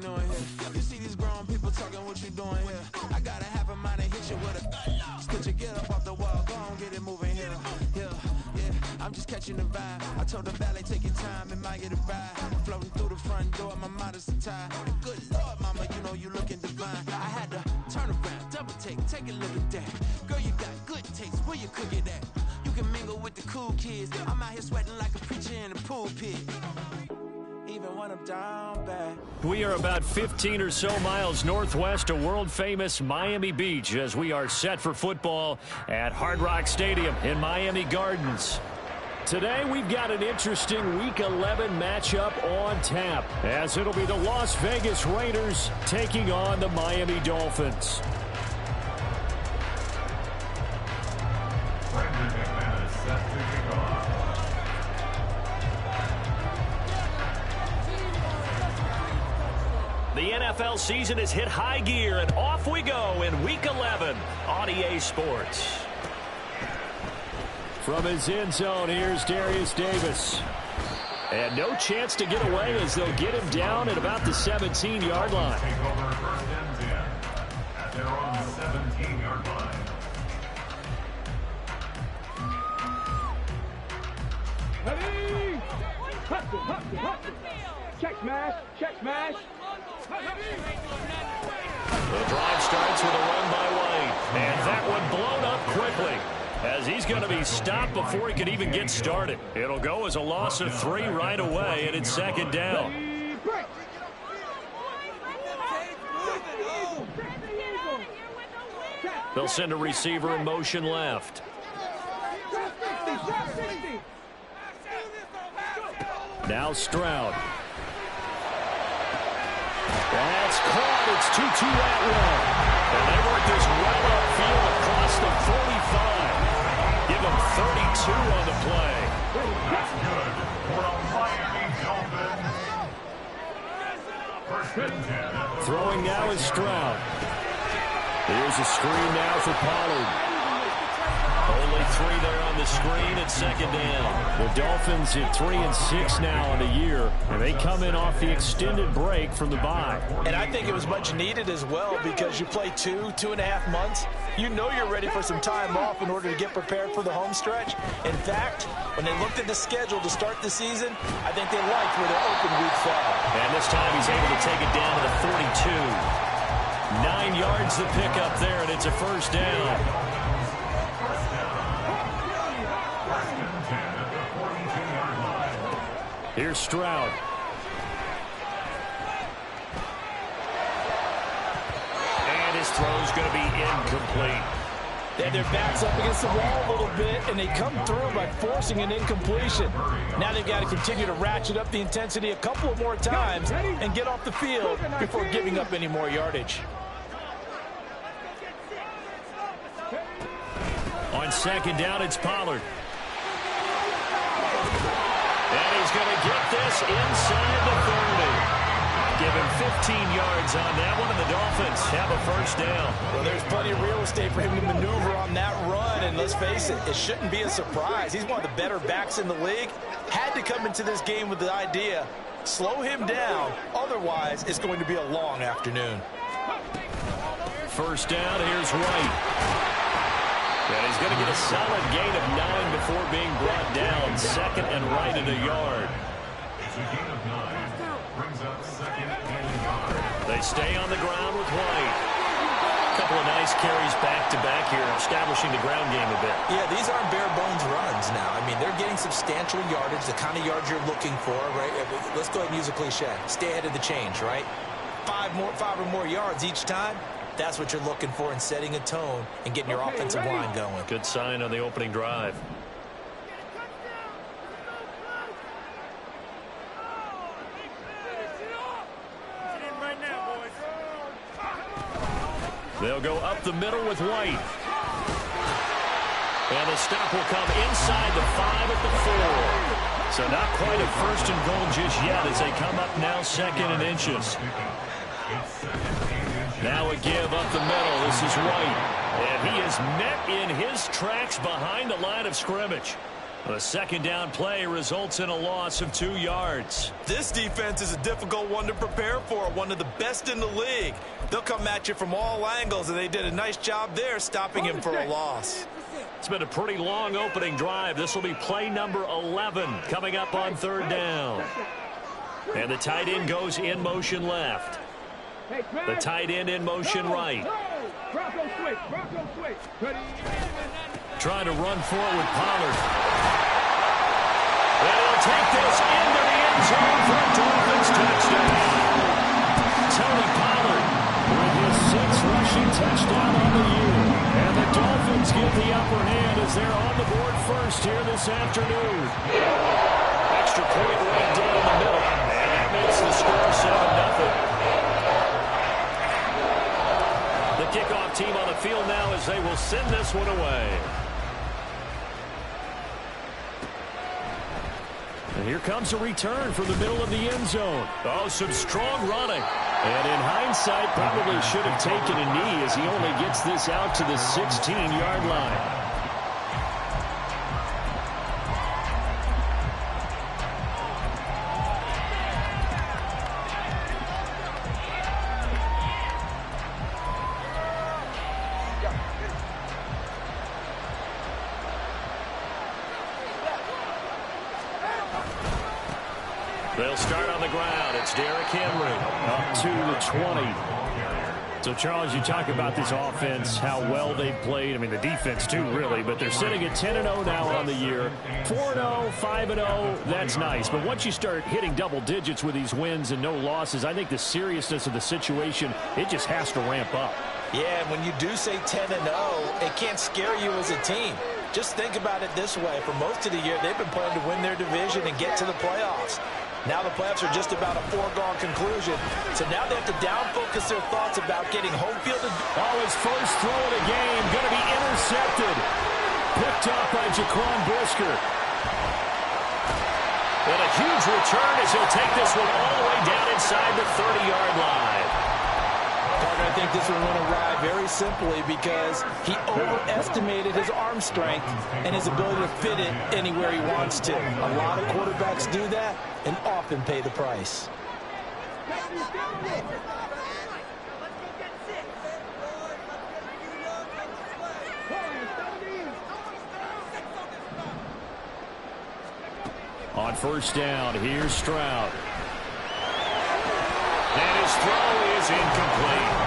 new in here. You see these grown people talking, what you doing here? I got a half a mind to hit you with a could you get up off the wall, go on, get it moving here. Yeah, I'm just catching the vibe. I told the valet, take your time, it might get a ride. Floating through the front door, my mind is tied. Good Lord, mama, you know you looking divine. I had to turn around, double take a look at that. Girl, you got good taste, where you cook it at? You can mingle with the cool kids. I'm out here sweating like a preacher in a pool pit. Even when I'm down bad. We are about 15 or so miles northwest of world-famous Miami Beach as we are set for football at Hard Rock Stadium in Miami Gardens. Today we've got an interesting Week 11 matchup on tap as it'll be the Las Vegas Raiders taking on the Miami Dolphins. The NFL season has hit high gear, and off we go in Week 11 on EA Sports. From his end zone, here's Darius Davis. And no chance to get away as they'll get him down at about the 17-yard line. Check smash, check smash. The drive starts with a run by White, and that one blown up quickly as he's going to be stopped before he can even get started. It'll go as a loss of 3 right away, and it's second down. They'll send a receiver in motion left. Now Stroud. That's caught. It's 2-2 Atwell. And they work this well upfield across the 45. Give them 32 on the play. That's good for a Miami Dolphins. Throwing now is Stroud. Here's a screen now for Pollard. Only 3 there on the screen at second down. The Dolphins at 3-6 now on the year, and they come in off the extended break from the bye. And I think it was much needed as well because you play 2.5 months. You know you're ready for some time off in order to get prepared for the home stretch. In fact, when they looked at the schedule to start the season, I think they liked where their open week fell. And this time he's able to take it down to the 42. 9 yards to pick up there, and it's a first down. Here's Stroud. And his throw's going to be incomplete. They had their backs up against the wall a little bit, and they come through by forcing an incompletion. Now they've got to continue to ratchet up the intensity a couple of more times and get off the field before giving up any more yardage. On second down, it's Pollard. And he's going to get this inside the 30. Give him 15 yards on that one, and the Dolphins have a first down. Well, there's plenty of real estate for him to maneuver on that run, and let's face it, it shouldn't be a surprise. He's one of the better backs in the league. Had to come into this game with the idea, slow him down, otherwise it's going to be a long afternoon. First down, here's White. And he's going to get a solid gain of 9 before being brought down. Second and right at a yard. It's a gain of 9. Brings up second and a yard. They stay on the ground with White. A couple of nice carries back-to-back here, establishing the ground game a bit. Yeah, these aren't bare-bones runs now. I mean, they're getting substantial yardage, the kind of yards you're looking for, right? Let's go ahead and use a cliche. Stay ahead of the change, right? 5 or more yards each time. That's what you're looking for in setting a tone and getting your offensive line going. Good sign on the opening drive. They'll go up the middle with White. And the stop will come inside the 5 at the 4. So not quite a first and goal just yet as they come up now second and inches. Now a give up the middle. This is White. And he is met in his tracks behind the line of scrimmage. A second down play results in a loss of 2 yards. This defense is a difficult one to prepare for, one of the best in the league. They'll come at you from all angles, and they did a nice job there stopping him for a loss. It's been a pretty long opening drive. This will be play number 11 coming up on third down. And the tight end goes in motion left. The tight end in motion right. Trying to run forward with Pollard. And he'll take this into the end zone for a Dolphins touchdown. Tony Pollard with his 6th rushing touchdown on the year. And the Dolphins get the upper hand as they're on the board first here this afternoon. Extra point right down the middle. And that makes the score 7-0. The kickoff team on the field now as they will send this one away. And here comes a return from the middle of the end zone. Oh, some strong running. And in hindsight, probably should have taken a knee as he only gets this out to the 16-yard line. They'll start on the ground. It's Derrick Henry up to the 20. So, Charles, you talk about this offense, how well they've played. I mean, the defense, too, really. But they're sitting at 10-0 now on the year. 4-0, 5-0, that's nice. But once you start hitting double digits with these wins and no losses, I think the seriousness of the situation, it just has to ramp up. Yeah, when you do say 10-0, it can't scare you as a team. Just think about it this way. For most of the year, they've been playing to win their division and get to the playoffs. Now the playoffs are just about a foregone conclusion. So now they have to down-focus their thoughts about getting home field. His first throw of the game going to be intercepted. Picked up by Jaquan Brisker. And a huge return as he'll take this one all the way down inside the 30-yard line. I think this one went awry very simply because he overestimated his arm strength and his ability to fit it anywhere he wants to. A lot of quarterbacks do that and often pay the price. On first down, here's Stroud. And his throw is incomplete.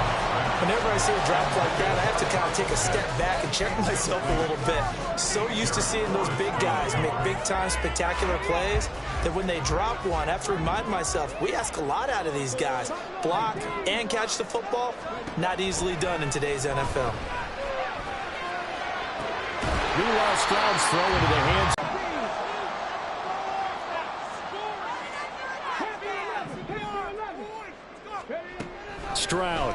Whenever I see a drop like that, I have to kind of take a step back and check myself a little bit. So used to seeing those big guys make big-time spectacular plays that when they drop one, I have to remind myself, we ask a lot out of these guys. Block and catch the football, not easily done in today's NFL. Meanwhile, Stroud's throw into the hands. Stroud.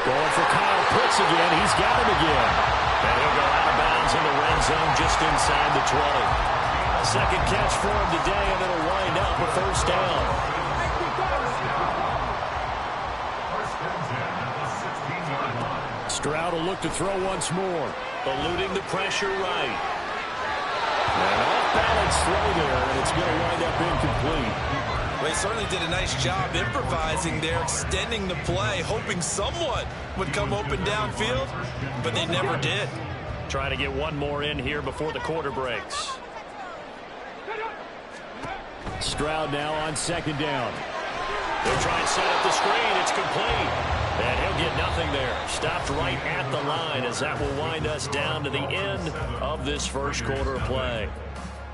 Going for Kyle Pitts again. He's got him again. And he'll go out of bounds in the red zone just inside the 20. Second catch for him today, and it'll wind up a first down. Stroud will look to throw once more. Eluding the pressure right. An off-balance throw there, and it's going to wind up incomplete. Well, he certainly did a nice job improvising there, extending the play, hoping someone would come open downfield, but they never did. Trying to get one more in here before the quarter breaks. Stroud now on second down. They'll try and set up the screen. It's complete. And he'll get nothing there. Stopped right at the line as that will wind us down to the end of this first quarter of play.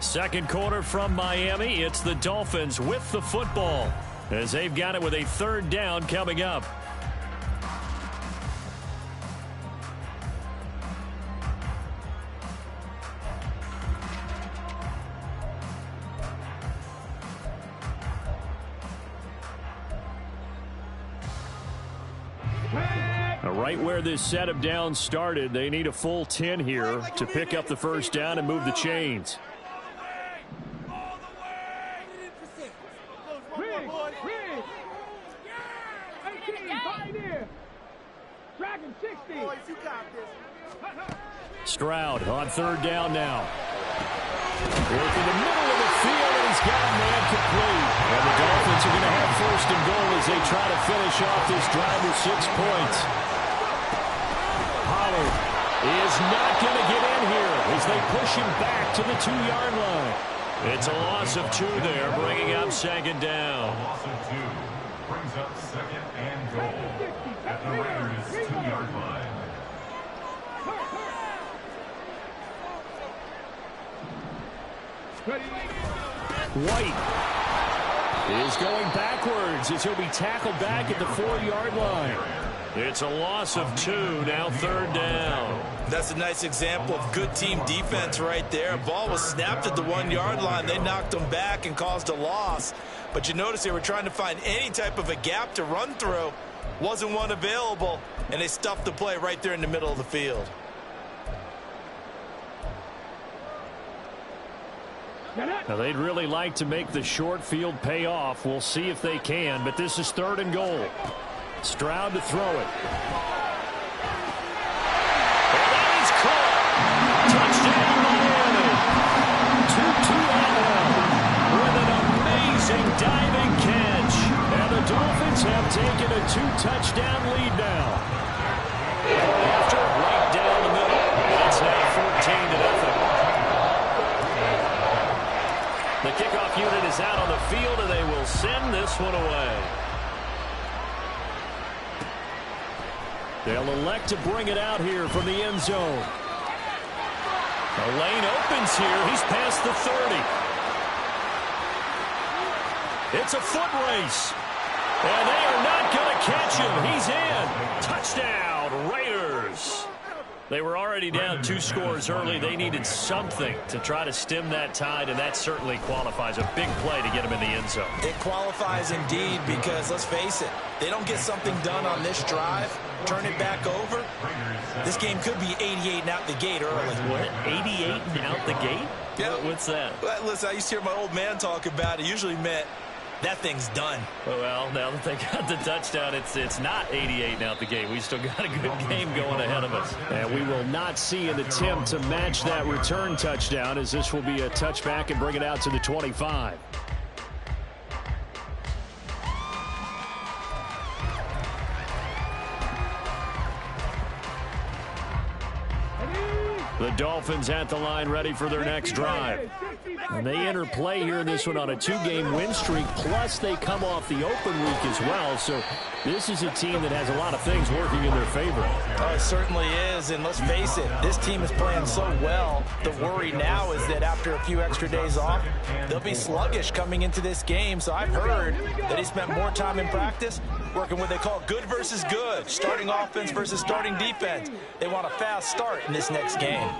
Second quarter from Miami. It's the Dolphins with the football as they've got it with a third down coming up. Right where this set of downs started, they need a full 10 here to pick up the first down and move the chains. Stroud on third down now. Work in the middle of the field, and he's got a man complete. And the Dolphins are going to have first and goal as they try to finish off this drive with 6 points. Pollard is not going to get in here as they push him back to the 2-yard line. It's a loss of 2 there, bringing up second down. A loss of 2 brings up second and goal at the Raiders' 2-yard line. White is going backwards as he'll be tackled back at the 4-yard line. It's a loss of 2, now third down. That's a nice example of good team defense right there. Ball was snapped at the 1-yard line. They knocked them back and caused a loss. But you notice they were trying to find any type of a gap to run through. Wasn't one available, and they stuffed the play right there in the middle of the field. Now, they'd really like to make the short field pay off. We'll see if they can, but this is third and goal. Stroud to throw it. And that is caught. Touchdown, Miami. Tutu Atwell with an amazing diving catch. And the Dolphins have taken a 2-touchdown lead now. After right down the middle. It's now 14-0. The kickoff unit is out on the field, and they will send this one away. They'll elect to bring it out here from the end zone. The lane opens here. He's past the 30. It's a foot race. And they are not going to catch him. He's in. Touchdown, Raiders. They were already down 2 scores early. They needed something to try to stem that tide, and that certainly qualifies. A big play to get them in the end zone. It qualifies indeed because, let's face it, they don't get something done on this drive, turn it back over, this game could be 88 and out the gate early. What? 88 and out the gate? Yeah. What's that? Well, listen, I used to hear my old man talk about it. Usually meant that thing's done. Well, now that they got the touchdown, it's not 88 and out the gate. We still got a good game going ahead of us. And we will not see an attempt to match that return touchdown, as this will be a touchback and bring it out to the 25. The Dolphins at the line, ready for their next drive. And they enter play here in this one on a 2-game win streak, plus they come off the open week as well. So this is a team that has a lot of things working in their favor. Oh, it certainly is, and let's face it, this team is playing so well. The worry now is that after a few extra days off, they'll be sluggish coming into this game. So I've heard that he spent more time in practice working what they call good versus good, starting offense versus starting defense. They want a fast start in this next game.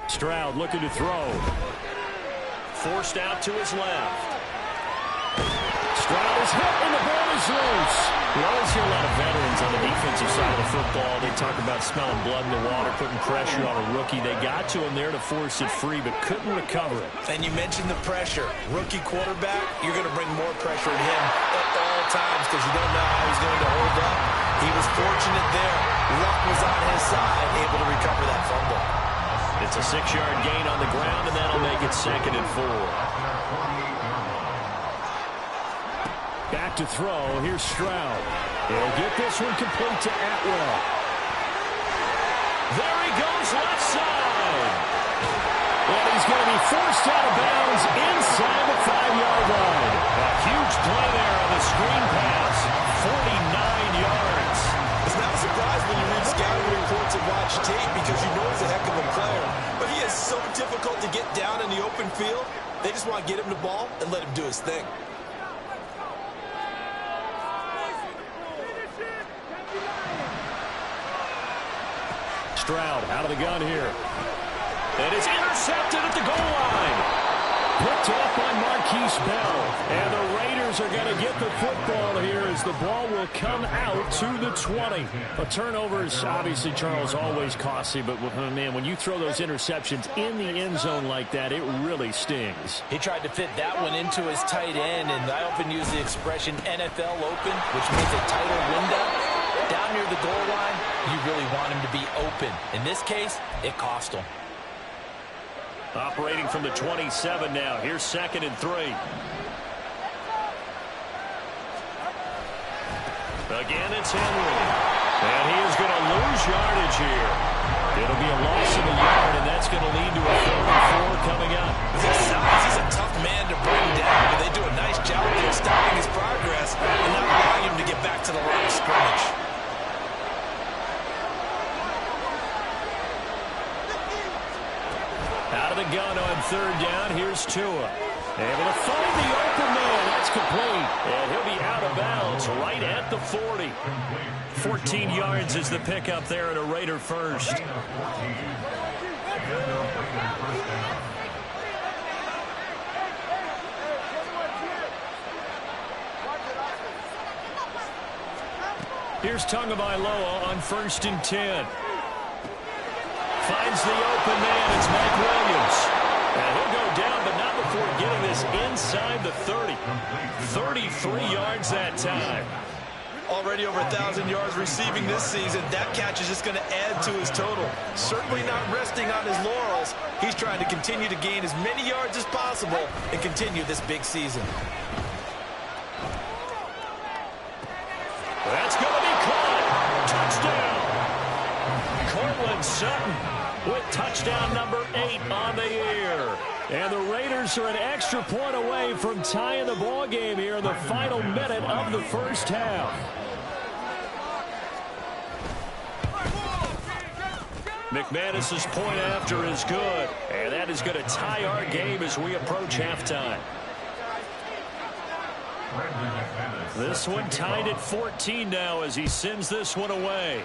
Stroud looking to throw. Forced out to his left. Stroud is hit and the ball is loose. We always hear a lot of veterans on the defensive side of the football. They talk about smelling blood in the water, putting pressure on a rookie. They got to him there to force it free, but couldn't recover it. And you mentioned the pressure. Rookie quarterback, you're going to bring more pressure at him at all times because you don't know how he's going to hold up. He was fortunate there. Luck was on his side, able to recover that fumble. It's a 6-yard gain on the ground, and that'll make it 2nd and 4. Back to throw. Here's Stroud. He'll get this one complete to Atwell. There he goes, left side. And he's going to be forced out of bounds inside the 5-yard line. A huge play there on the screen pass. 49 yards. It's not a surprise when you read scouting reports and watch tape because you know he's a heck of a player. But he is so difficult to get down in the open field. They just want to get him the ball and let him do his thing. Stroud out of the gun here. And it's intercepted at the goal line. Picked off by Marquise Bell. And the Raiders are going to get the football here as the ball will come out to the 20. A turnover is obviously, Charles, always costly. But, man, when you throw those interceptions in the end zone like that, it really stings. He tried to fit that one into his tight end, and I often use the expression NFL open, which means a tighter window. Down near the goal line, you really want him to be open. In this case, it cost him. Operating from the 27 now. Here's 2nd and 3. Again, it's Henry. And he is going to lose yardage here. It'll be a loss of a yard, and that's going to lead to a 4-4 coming up. He's a tough man to bring down, but they do a nice job of stopping his progress and not allowing him to get back to the line of scrimmage. Out of the gun on 3rd down. Here's Tua. Able to find the open man. That's complete. And he'll be out of bounds right at the 40. 14 yards is the pickup there at a Raider first. Here's Tagovailoa on 1st and 10. Finds the open man. It's Mike Williams. And he'll go down, but not before getting this inside the 30. 33 yards that time. Already over 1,000 yards receiving this season. That catch is just going to add to his total. Certainly not resting on his laurels. He's trying to continue to gain as many yards as possible and continue this big season. That's going to be caught. Touchdown. Cortland Sutton with touchdown number 8 on the year. And the Raiders are an extra point away from tying the ball game here in the final minute of the first half. McManus's point after is good. And that is going to tie our game as we approach halftime. This one tied at 14 now as he sends this one away.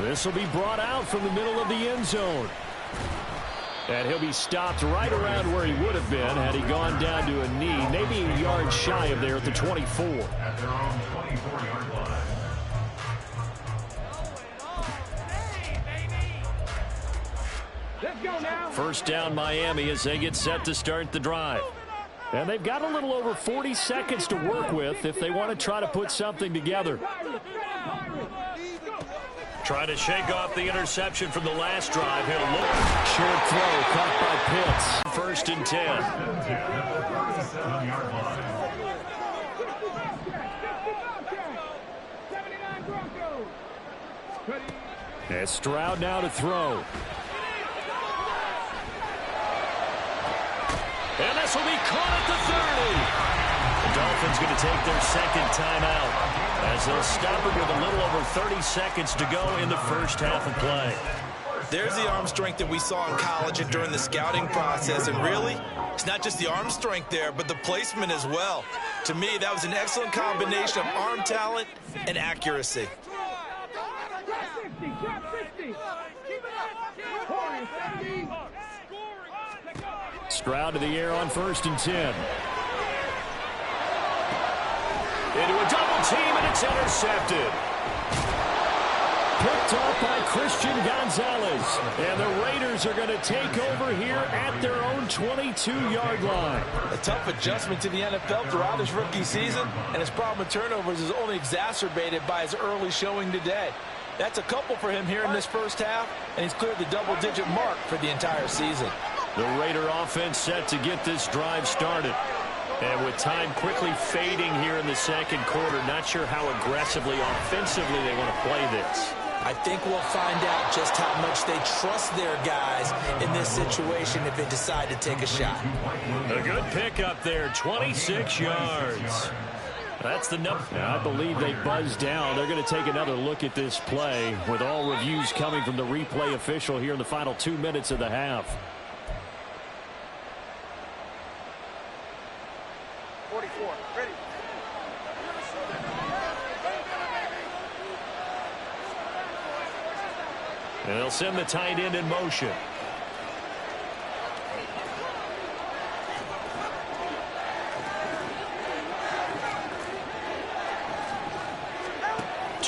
This will be brought out from the middle of the end zone. And he'll be stopped right around where he would have been had he gone down to a knee, maybe a yard shy of there at the 24. At their own 24-yard line. Let's go now. First down Miami as they get set to start the drive. And they've got a little over 40 seconds to work with if they want to try to put something together. Trying to shake off the interception from the last drive. He'll look. Short throw caught by Pitts. 1st and 10. 7-yard line. And Stroud now to throw. And this will be caught at the 30. The Dolphins going to take their 2nd timeout as they'll stop it with a little over 30 seconds to go in the first half of play. There's the arm strength that we saw in college and during the scouting process. And really, it's not just the arm strength there, but the placement as well. To me, that was an excellent combination of arm talent and accuracy. Stroud to the air on 1st and 10. Into a double team, and it's intercepted. Picked off by Christian Gonzalez. And the Raiders are going to take over here at their own 22-yard line. A tough adjustment to the NFL throughout his rookie season, and his problem with turnovers is only exacerbated by his early showing today. That's a couple for him here in this first half, and he's cleared the double-digit mark for the entire season. The Raider offense set to get this drive started. And with time quickly fading here in the second quarter, not sure how aggressively, offensively they want to play this. I think we'll find out just how much they trust their guys in this situation if they decide to take a shot. A good pickup there, 26 yards. That's the number. I believe they buzzed down. They're going to take another look at this play with all reviews coming from the replay official here in the final 2 minutes of the half. 44, ready. And they'll send the tight end in motion.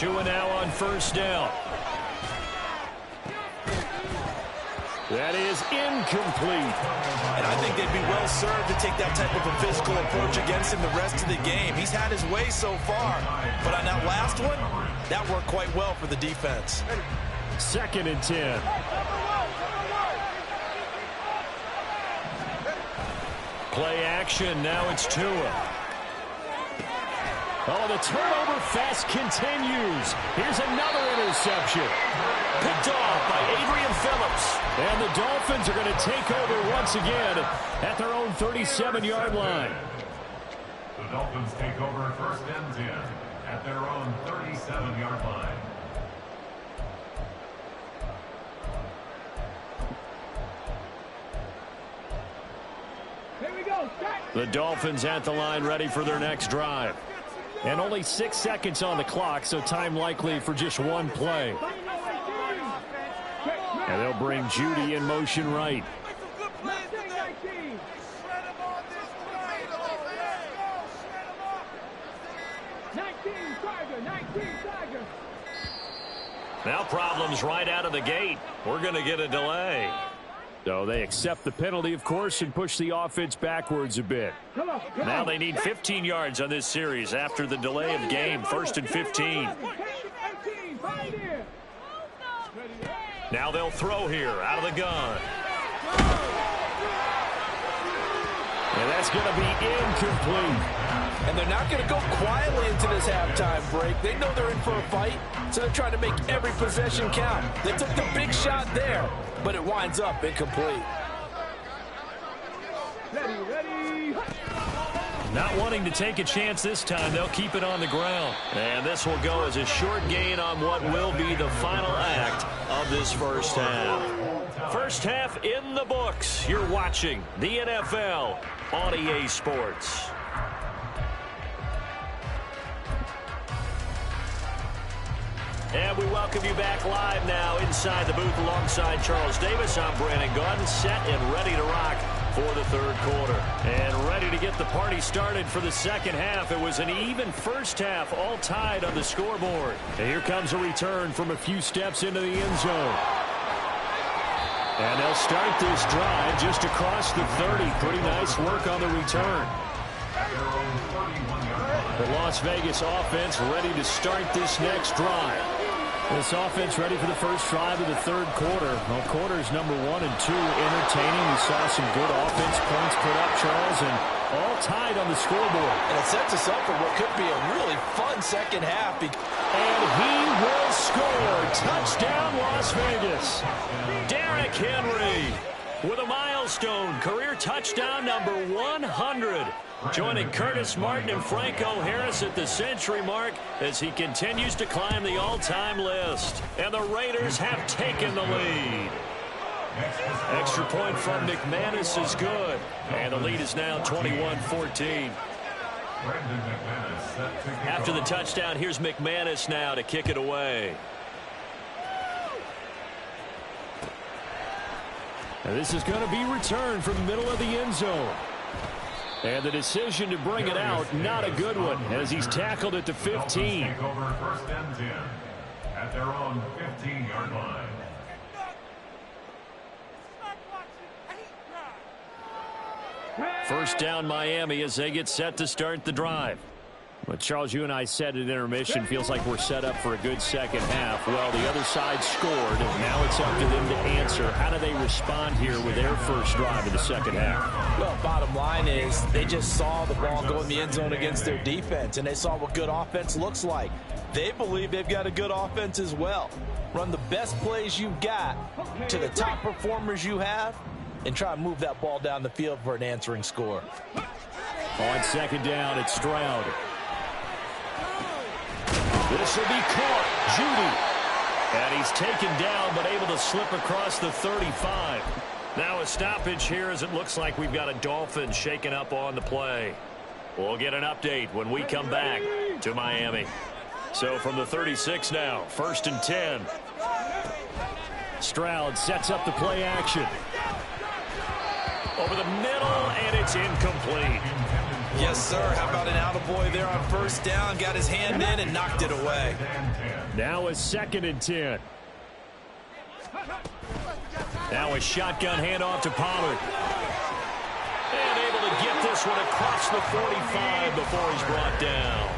Tua now on first down. That is incomplete. And I think they'd be well served to take that type of a physical approach against him the rest of the game. He's had his way so far, but on that last one, that worked quite well for the defense. 2nd and 10. Play action. Now it's Tua. Oh, the turnover fest continues. Here's another interception. Picked off by Adrian Phillips. And the Dolphins are going to take over once again at their own 37-yard line. The Dolphins take over 1st and 10 at their own 37-yard line. Here we go. The Dolphins at the line ready for their next drive. And only 6 seconds on the clock, so time likely for just one play. And they'll bring Judy in motion right. Now problems right out of the gate. We're going to get a delay. So they accept the penalty, of course, and push the offense backwards a bit. Now they need 15 yards on this series after the delay of game. 1st and 15. Now they'll throw here out of the gun. And that's going to be incomplete. And they're not going to go quietly into this halftime break. They know they're in for a fight, so they're trying to make every possession count. They took the big shot there, but it winds up incomplete. Ready. Not wanting to take a chance this time, they'll keep it on the ground. And this will go as a short gain on what will be the final act of this first half. First half in the books. You're watching the NFL on EA Sports. And we welcome you back live now inside the booth alongside Charles Davis. I'm Brandon Gaudin, set and ready to rock for the 3rd quarter. And ready to get the party started for the second half. It was an even first half, all tied on the scoreboard. And here comes a return from a few steps into the end zone. And they'll start this drive just across the 30. Pretty nice work on the return. The Las Vegas offense ready to start this next drive. This offense ready for the first drive of the 3rd quarter. Well, quarters number 1 and 2 entertaining. We saw some good offense points put up, Charles, and all tied on the scoreboard. And it sets us up for what could be a really fun second half. And he will score. Touchdown, Las Vegas. Derrick Henry with a milestone career touchdown number 100. Joining Curtis Martin and Franco Harris at the century mark as he continues to climb the all-time list. And the Raiders have taken the lead. Extra point from McManus is good. And the lead is now 21-14. After the touchdown, here's McManus now to kick it away. And this is going to be returned from the middle of the end zone. And the decision to bring it out, not a good one, as he's tackled at the 15. Take over 1st and 10 at their own 15-yard line. First down Miami as they get set to start the drive. But Charles, you and I said at intermission, feels like we're set up for a good second half. Well, the other side scored, and now it's up to them to answer. How do they respond here with their first drive of the second half? Well, bottom line is they just saw the ball go in the end zone against their defense, and they saw what good offense looks like. They believe they've got a good offense as well. Run the best plays you've got to the top performers you have, and try to move that ball down the field for an answering score. On second down, it's Stroud. This will be caught. Judy. And he's taken down, but able to slip across the 35. Now a stoppage here as it looks like we've got a Dolphin shaken up on the play. We'll get an update when we come back to Miami. So from the 36 now, 1st and 10. Stroud sets up the play action. Over the middle, and it's incomplete. Yes, sir. How about an attaboy there on first down? Got his hand in and knocked it away. Now a 2nd and 10. Now a shotgun handoff to Pollard. And able to get this one across the 45 before he's brought down.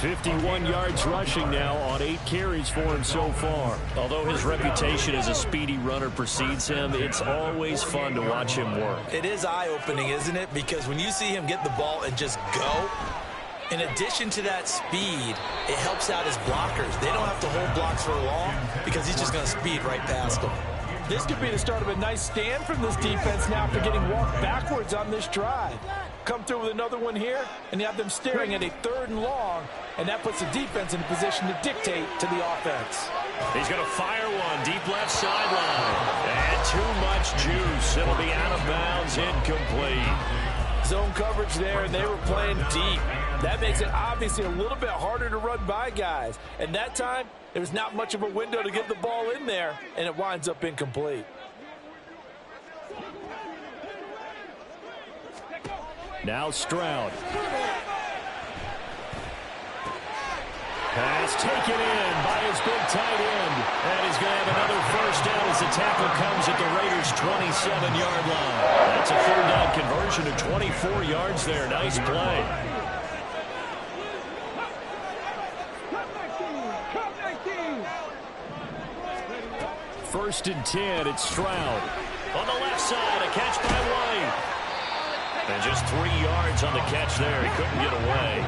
51 yards rushing now on 8 carries for him so far. Although his reputation as a speedy runner precedes him, it's always fun to watch him work. It is eye-opening, isn't it? Because when you see him get the ball and just go, in addition to that speed, it helps out his blockers. They don't have to hold blocks for long because he's just going to speed right past them. This could be the start of a nice stand from this defense now after getting walked backwards on this drive. Come through with another one here, and you have them staring at a 3rd and long, and that puts the defense in a position to dictate to the offense. He's going to fire one deep left sideline. And too much juice. It'll be out of bounds, incomplete. Zone coverage there, and they were playing deep. That makes it obviously a little bit harder to run by guys. And that time, there was not much of a window to get the ball in there, and it winds up incomplete. Now Stroud. Pass taken in by his big tight end. And he's going to have another first down as the tackle comes at the Raiders' 27-yard line. That's a 3rd down conversion to 24 yards there. Nice play. First and 10, it's Stroud. On the left side, a catch by White. And just 3 yards on the catch there. He couldn't get away.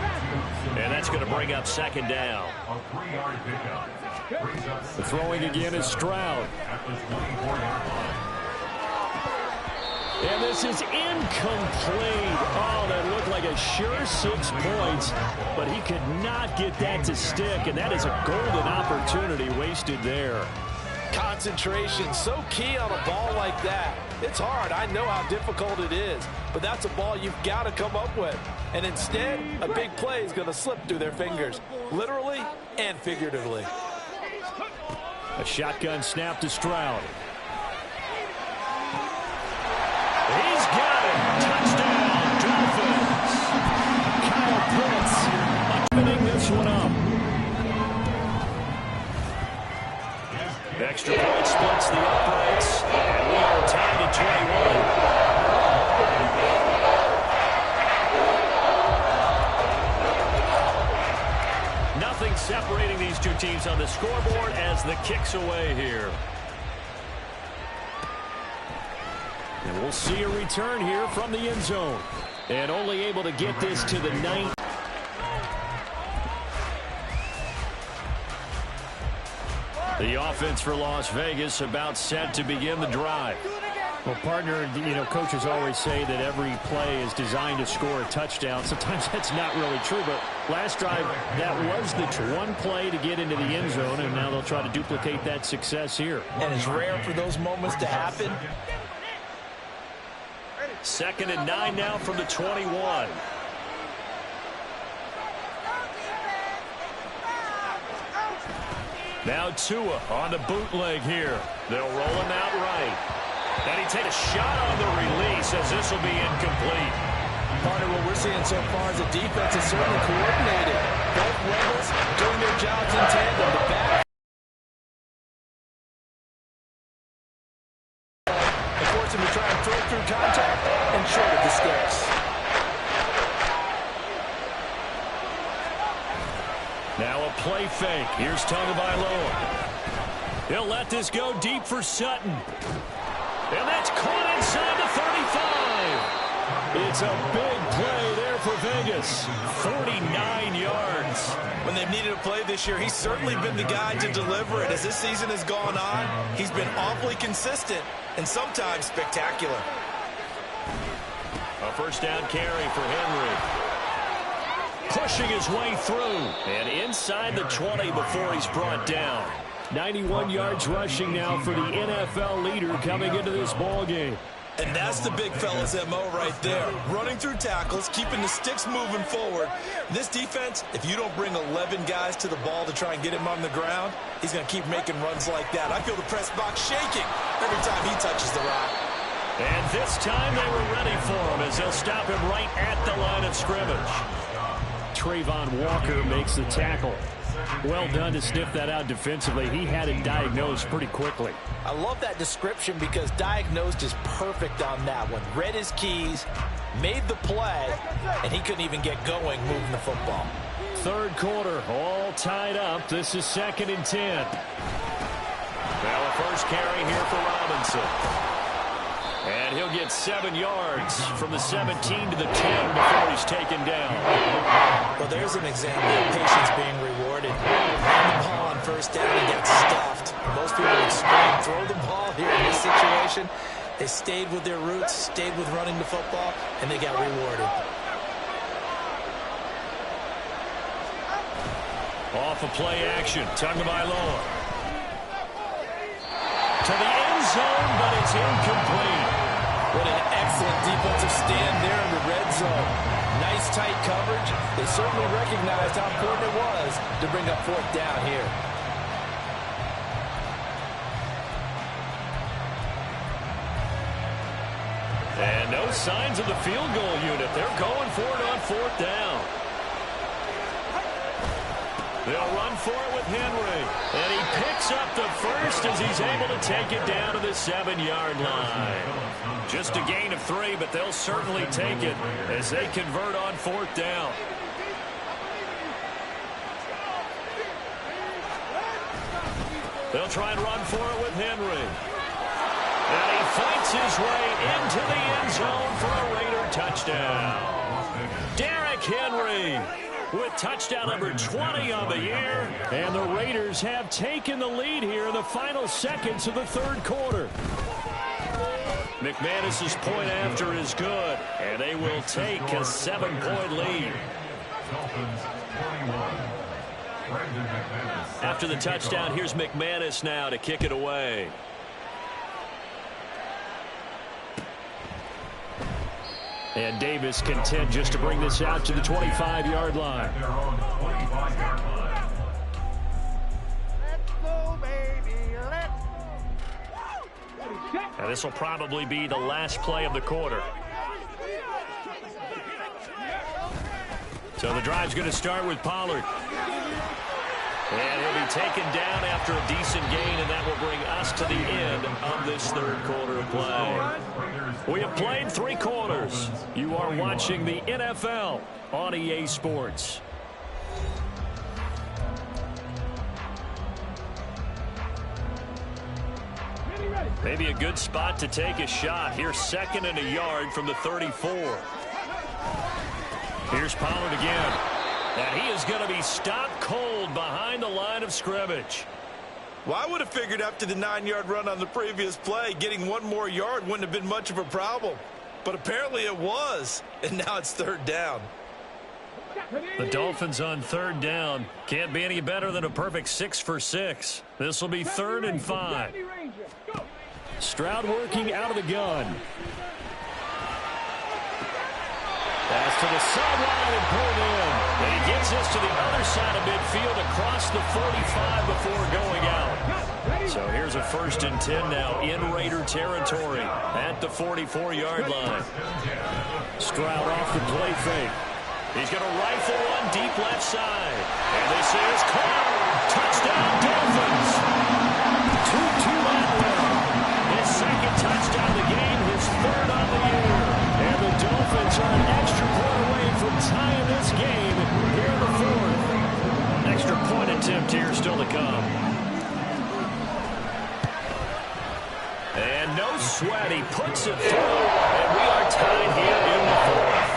And that's going to bring up 2nd down. A 3-yard pickup. The throwing again is Stroud. At the 24-yard line. And this is incomplete. Oh, that looked like a sure 6 points. But he could not get that to stick. And that is a golden opportunity wasted there. Concentration, so key on a ball like that. It's hard. I know how difficult it is. But that's a ball you've got to come up with. And instead, a big play is going to slip through their fingers, literally and figuratively. A shotgun snap to Stroud. He's got it. Touchdown, Dolphins. Kyle Pitts opening this one up. Extra point splits the uprights, and we are tied at 21. Nothing separating these two teams on the scoreboard as the kick's away here. And we'll see a return here from the end zone. And only able to get this to the 9th. The offense for Las Vegas about set to begin the drive. Well, partner, coaches always say that every play is designed to score a touchdown. Sometimes that's not really true, but last drive, that was the one play to get into the end zone, and now they'll try to duplicate that success here. And it's rare for those moments to happen. 2nd and 9 now from the 21. Now Tua on the bootleg here. They'll roll him out right. And he takes a shot on the release as this will be incomplete. Part of what we're seeing so far is the defense is certainly coordinated. Both levels doing their jobs in tandem. The back. They force him to try and throw through contact and short of the sticks. Now a play fake. Here's Tagovailoa. He'll let this go deep for Sutton. And that's caught inside the 35. It's a big play there for Vegas. 49 yards. When they've needed a play this year, he's certainly been the guy to deliver it. As this season has gone on, he's been awfully consistent and sometimes spectacular. A first down carry for Henry. Pushing his way through. And inside the 20 before he's brought down. 91 yards rushing now for the NFL leader coming into this ball game. And that's the big fella's MO right there. Running through tackles, keeping the sticks moving forward. This defense, if you don't bring 11 guys to the ball to try and get him on the ground, he's going to keep making runs like that. I feel the press box shaking every time he touches the rock. And this time they were ready for him as they'll stop him right at the line of scrimmage. Trayvon Walker makes the tackle. Well done to sniff that out defensively. He had it diagnosed pretty quickly. I love that description because diagnosed is perfect on that one. Read his keys, made the play, and he couldn't even get going moving the football. Third quarter, all tied up. This is 2nd and 10. Now a first carry here for Robinson. And he'll get 7 yards from the 17 to the 10 before he's taken down. Well, there's an example of patience being rewarded. Ran the ball on first down and got stuffed. Most people would scream, throw the ball here in this situation. They stayed with their roots, stayed with running the football, and they got rewarded. Off of play action, Tagovailoa. To the end zone, but it's incomplete. What an excellent defensive stand there in the red zone. Nice tight coverage. They certainly recognized how important it was to bring up 4th down here. And no signs of the field goal unit. They're going for it on 4th down. They'll run for it with Henry. And he picks up the first as he's able to take it down to the 7-yard line. Just a gain of 3, but they'll certainly take it as they convert on 4th down. They'll try and run for it with Henry. And he fights his way into the end zone for a Raider touchdown. Derrick Henry with touchdown number 20 on the year. And the Raiders have taken the lead here in the final seconds of the third quarter. McManus's point after is good, and they will take a 7-point lead. After the touchdown, here's McManus now to kick it away. And Davis content just to bring this out to the 25-yard line. Let's go, baby. Let's go. Now this will probably be the last play of the quarter. So the drive's going to start with Pollard. And he'll be taken down after a decent gain, and that will bring us to the end of this third quarter of play. We have played 3 quarters. You are watching the NFL on EA Sports. Maybe a good spot to take a shot. Here's 2nd and a yard from the 34. Here's Pollard again. And he is going to be stopped cold behind the line of scrimmage. Well, I would have figured after the 9-yard run on the previous play, getting 1 more yard wouldn't have been much of a problem. But apparently it was, and now it's 3rd down. The Dolphins on 3rd down. Can't be any better than a perfect 6 for 6. This will be 3rd and 5. Stroud working out of the gun. Pass to the sideline and pulled in. And he gets this to the other side of midfield across the 45 before going out. So here's a 1st and 10 now in Raider territory at the 44-yard line. Stroud off the play fake. He's going to rifle one deep left side. And this is caught. Touchdown Dolphins. 2-2 Atwell. His 2nd touchdown of the game, his 3rd on the year. And the Dolphins are an extra point away from tying this game here in the 4th. Extra point attempt here still to come. And no sweat. He puts it through. And we are tied here in the 4th.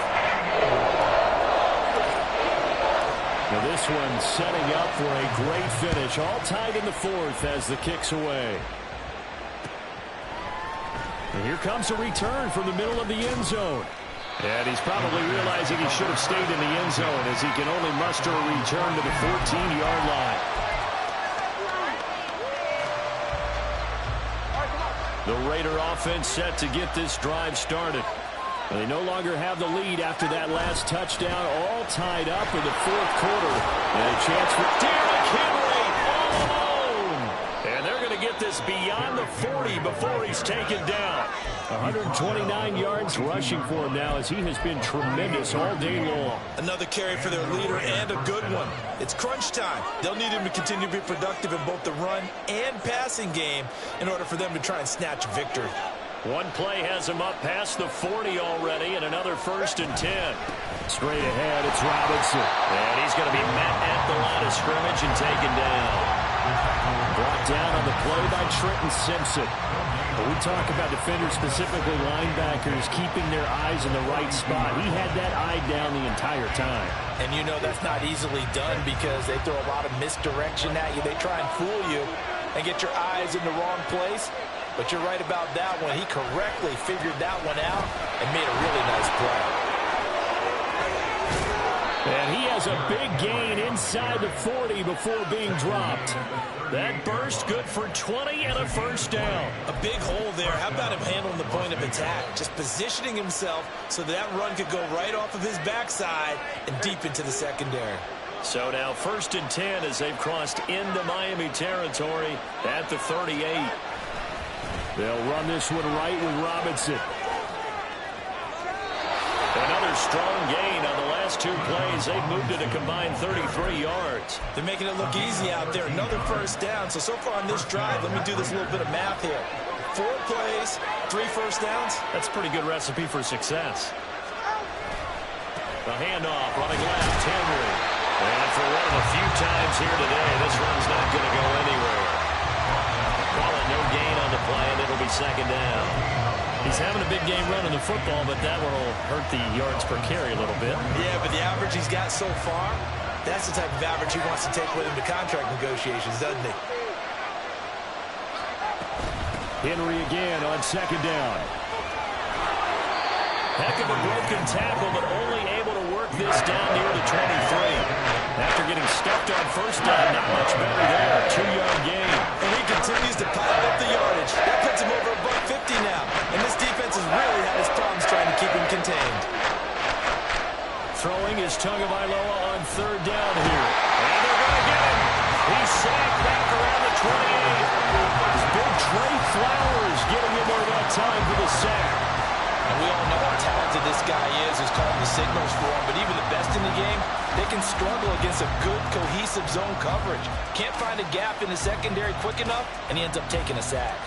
Now this one setting up for a great finish. All tied in the 4th as the kick's away. And here comes a return from the middle of the end zone. And he's probably realizing he should have stayed in the end zone as he can only muster a return to the 14-yard line. The Raider offense set to get this drive started. They no longer have the lead after that last touchdown, all tied up in the 4th quarter. And a chance for Derrick Henry all alone. And they're going to get this is beyond the 40 before he's taken down. 129 yards rushing for him now as he has been tremendous all day long. Another carry for their leader and a good one. It's crunch time. They'll need him to continue to be productive in both the run and passing game in order for them to try and snatch victory. One play has him up past the 40 already, and another 1st and 10. Straight ahead, it's Robinson. And he's going to be met at the line of scrimmage and taken down. Brought down on the play by Trenton Simpson. But we talk about defenders, specifically linebackers, keeping their eyes in the right spot. He had that eye down the entire time. And you know that's not easily done because they throw a lot of misdirection at you. They try and fool you and get your eyes in the wrong place. But you're right about that one. He correctly figured that one out and made a really nice play. And he has a big gain inside the 40 before being dropped. That burst good for 20 and a 1st down. A big hole there. How about him handling the point of attack? Just positioning himself so that run could go right off of his backside and deep into the secondary. So now 1st and 10 as they've crossed into Miami territory at the 38. They'll run this one right with Robinson. Another strong gain on the last 2 plays. They've moved it a combined 33 yards. They're making it look easy out there. Another 1st down. So far on this drive, let me do this little bit of math here. 4 plays, 3 1st downs. That's a pretty good recipe for success. The handoff, running left, Henry. And for one of the few times here today, this run's not going to go anywhere. Call it no gain on the play, and it'll be 2nd down. He's having a big game running the football, but that one will hurt the yards per carry a little bit. Yeah, but the average he's got so far, that's the type of average he wants to take with him to contract negotiations, doesn't he? Henry again on 2nd down. Heck of a broken tackle, but only able to work this down near the 23. After getting stuffed on 1st down, not much better there. 2-yard gain. And he continues to pile up the yardage. That puts him over $150 now. And this defense has really had its problems trying to keep him contained. Throwing is Tagovailoa on 3rd down here. And they're going to get him. He's sacked back around the 28. It's big Trey Flowers getting in there that time for the sack. And we all know how talented this guy is who's calling the signals for him. But even the best in the game, they can struggle against a good, cohesive zone coverage. Can't find a gap in the secondary quick enough, and he ends up taking a sack.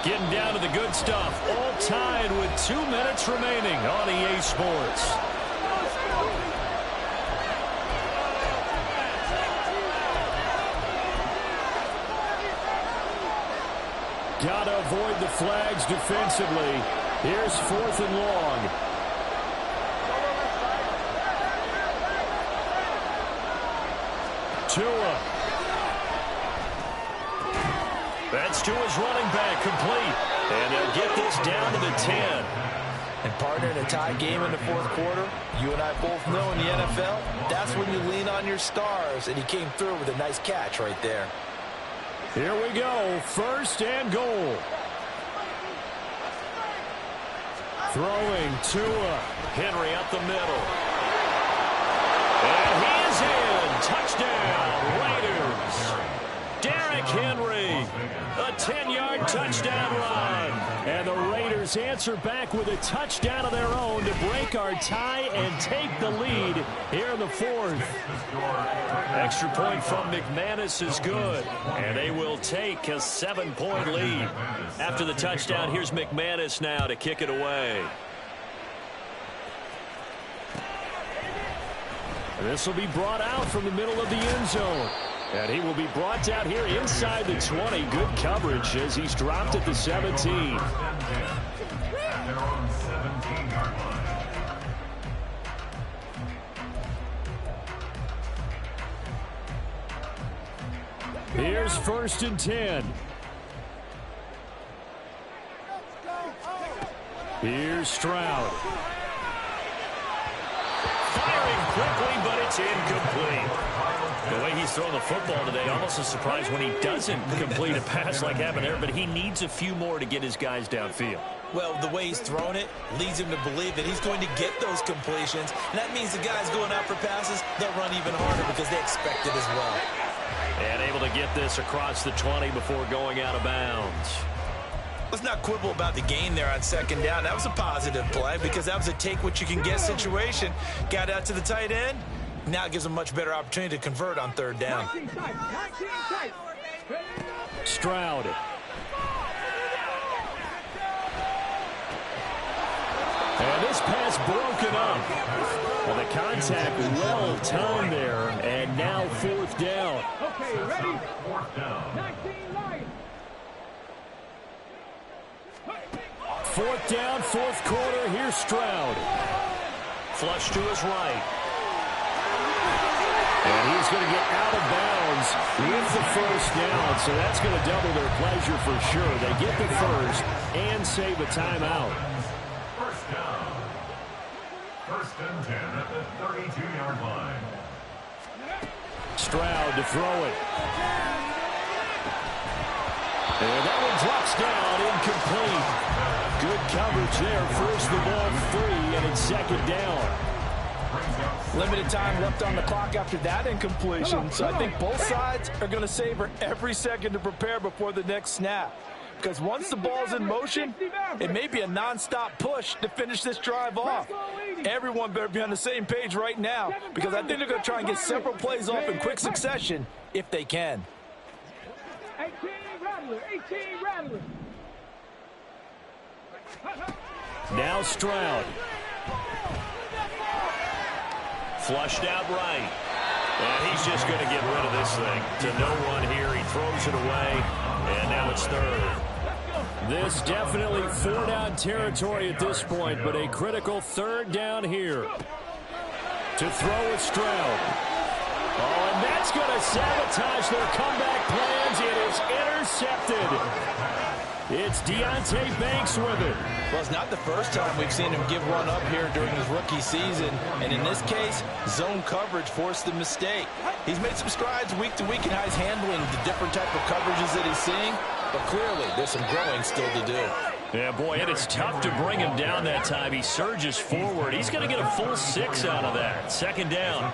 Getting down to the good stuff. All tied with 2 minutes remaining on EA Sports. Gotta avoid the flags defensively. Here's 4th and long. Tua. That's Tua's running back complete. And they'll get this down to the 10. And partner, in a tie game in the 4th quarter, you and I both know in the NFL, that's when you lean on your stars. And he came through with a nice catch right there. Here we go. 1st and goal. Throwing Tua. Henry up the middle. And he is in. Touchdown, Raiders. Derrick Henry, a 10-yard touchdown run. And the Raiders answer back with a touchdown of their own to break our tie and take the lead here in the 4th. Extra point from McManus is good, and they will take a 7-point lead. After the touchdown, here's McManus now to kick it away. This will be brought out from the middle of the end zone. And he will be brought out here inside the 20. Good coverage as he's dropped at the 17. Here's 1st and 10. Here's Stroud. Firing quickly, but it's It's incomplete. The way he's throwing the football today, almost a surprise when he doesn't complete a pass like happened there, but he needs a few more to get his guys downfield. Well, the way he's thrown it leads him to believe that he's going to get those completions, and that means the guys going out for passes, they'll run even harder because they expect it as well. And able to get this across the 20 before going out of bounds. Let's not quibble about the gain there on second down. That was a positive play because that was a take-what-you-can-get situation. Got out to the tight end. Now it gives them a much better opportunity to convert on third down. Stroud. And this pass broken up. Well, the contact well timed there, and now fourth down. Okay, ready? Fourth down. 19 Lions. Fourth down, fourth quarter. Here's Stroud. Flush to his right. And he's going to get out of bounds with the first down, so that's going to double their pleasure for sure. They get the first and save a timeout. First down. First and 10 at the 32-yard line. Stroud to throw it. And that one drops down, incomplete. Good coverage there. First the ball 3, and it's second down. Limited time left on the clock after that incompletion, so I think both sides are going to savor every second to prepare before the next snap. Because once the ball's in motion, it may be a non-stop push to finish this drive off. Everyone better be on the same page right now, because I think they're going to try and get several plays off in quick succession if they can. 18 Rattler, 18 Rattler. Now Stroud. Flushed out right. And he's just going to get rid of this thing. To no one here. He throws it away. And now it's third. This definitely 4-down territory at this point, but a critical third down here. To throw with Stroud. Oh, and that's going to sabotage their comeback plans. It is intercepted. It's Deonte Banks with it. Well, it's not the first time we've seen him give one up here during his rookie season. And in this case, zone coverage forced the mistake. He's made some strides week to week in how he's handling the different type of coverages that he's seeing. But clearly, there's some growing still to do. Yeah, boy, and it's tough to bring him down that time. He surges forward. He's going to get a full 6 out of that. Second down.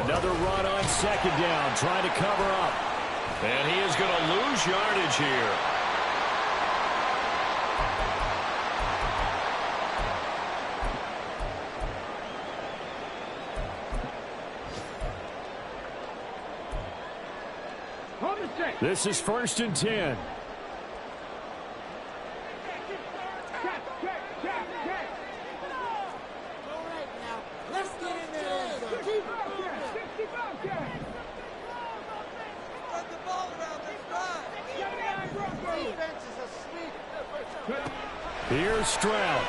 Another run on second down, trying to cover up. And he is going to lose yardage here. This is first and 10. Here's Stroud.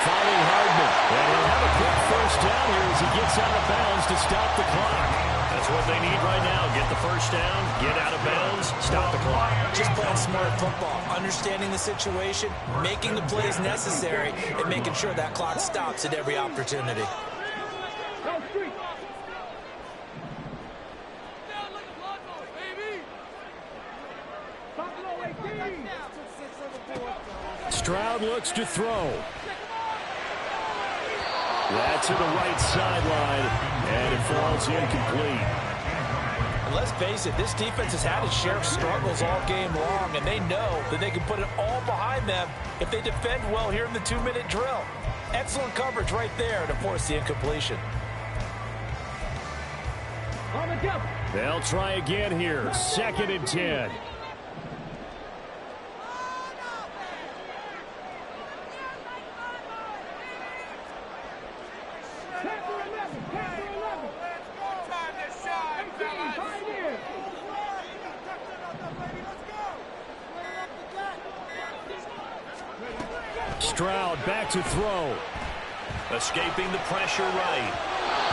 Finding Hardman. And he'll have a quick first down here as he gets out of bounds to stop the clock. That's what they need right now. Get the first down, get out of bounds, stop the clock. Just playing smart football, understanding the situation, making the plays necessary, and making sure that clock stops at every opportunity. Stroud looks to throw. That's to the right sideline, and it falls incomplete. And let's face it, this defense has had its share of struggles all game long, and they know that they can put it all behind them if they defend well here in the 2-minute drill. Excellent coverage right there to force the incompletion. They'll try again here. Second and 10. Stroud back to throw. Escaping the pressure right.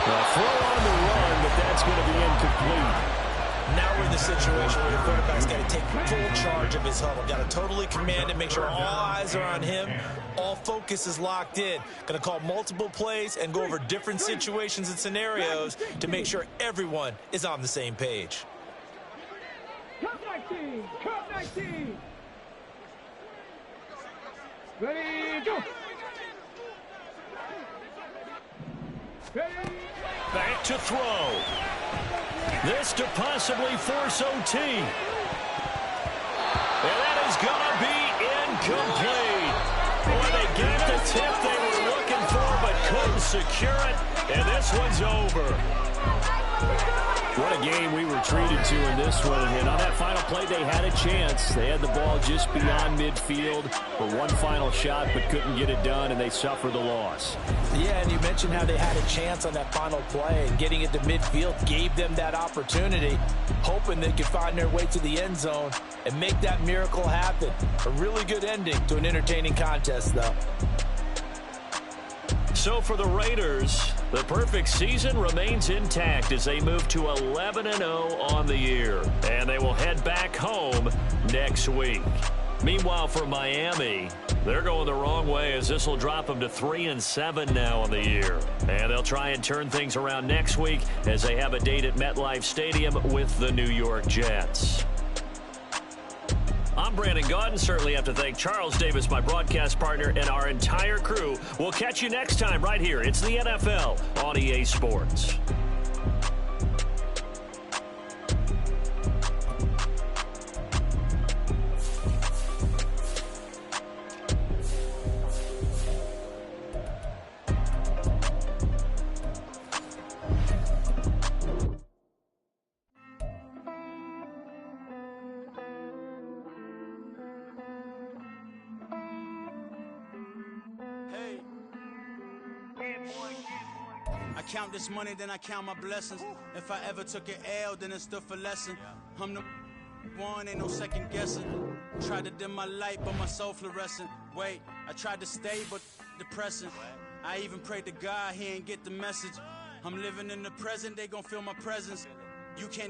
A throw on the run, but that's going to be incomplete. Now we're in the situation where the quarterback's got to take full charge of his huddle. Got to totally command it, make sure all eyes are on him. All focus is locked in. Going to call multiple plays and go over different situations and scenarios to make sure everyone is on the same page. Cut 19. Cut 19. Ready, go. Ready. Back to throw. This to possibly force OT. And that is going to be incomplete. Boy, they got the tip they were looking for but couldn't secure it. And this one's over. What a game we were treated to in this one. And on that final play, they had a chance. They had the ball just beyond midfield for one final shot, but couldn't get it done, and they suffer the loss. Yeah, and you mentioned how they had a chance on that final play, and getting it to midfield gave them that opportunity, hoping they could find their way to the end zone and make that miracle happen. A really good ending to an entertaining contest, though. So for the Raiders, the perfect season remains intact as they move to 11-0 on the year. And they will head back home next week. Meanwhile, for Miami, they're going the wrong way as this will drop them to 3-7 now on the year. And they'll try and turn things around next week as they have a date at MetLife Stadium with the New York Jets. I'm Brandon Gaudin. Certainly have to thank Charles Davis, my broadcast partner, and our entire crew. We'll catch you next time right here. It's the NFL on EA Sports. I count this money, then I count my blessings. If I ever took an L, then it stood for lesson. I'm the one, ain't no second guessing. Tried to dim my light, but my soul fluorescent. Wait, I tried to stay, but depressing. I even prayed to God, he ain't get the message. I'm living in the present, they gon' feel my presence. You can't